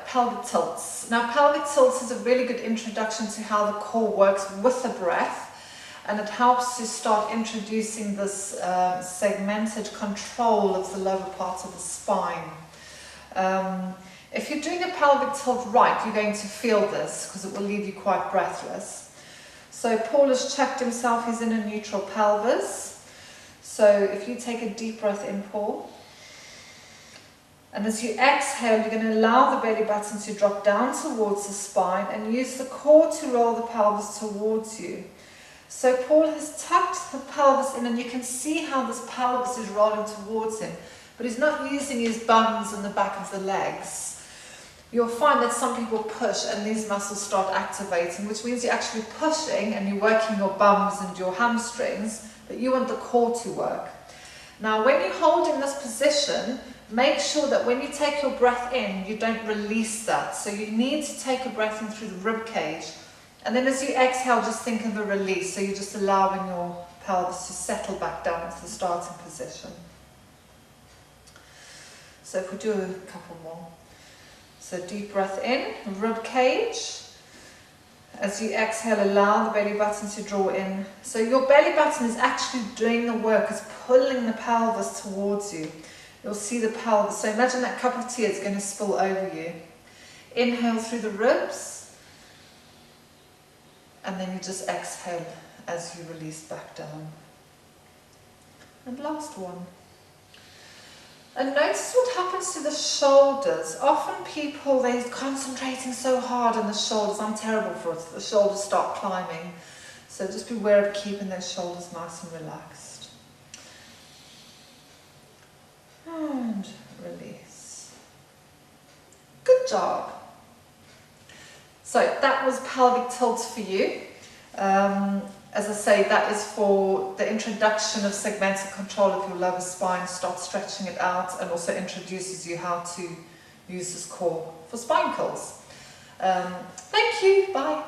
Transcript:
pelvic tilts. Now pelvic tilts is a really good introduction to how the core works with the breath, and it helps to start introducing this segmented control of the lower parts of the spine. If you're doing a pelvic tilt right, you're going to feel this because it will leave you quite breathless. So Paul has checked himself, he's in a neutral pelvis. So if you take a deep breath in, Paul, and as you exhale, you're going to allow the belly button to drop down towards the spine and use the core to roll the pelvis towards you. So Paul has tucked the pelvis in, and you can see how this pelvis is rolling towards him, but he's not using his bums and the back of the legs. You'll find that some people push and these muscles start activating, which means you're actually pushing and you're working your bums and your hamstrings, but you want the core to work. Now when you hold in this position, make sure that when you take your breath in, you don't release that. So you need to take a breath in through the rib cage. And then as you exhale, just think of a release. So you're just allowing your pelvis to settle back down into the starting position. So if we do a couple more. So deep breath in, rib cage. As you exhale, allow the belly button to draw in. So your belly button is actually doing the work. It's pulling the pelvis towards you. You'll see the pelvis. So imagine that cup of tea is going to spill over you. Inhale through the ribs. And then you just exhale as you release back down. And last one. And notice what happens to the shoulders. Often people, they're concentrating so hard on the shoulders. I'm terrible for it. The shoulders start climbing. So just beware of keeping those shoulders nice and relaxed. And release. Good job. So that was pelvic tilts for you. As I say, that is for the introduction of segmental control of your lower spine, start stretching it out, and also introduces you how to use this core for spine curls. Thank you, bye.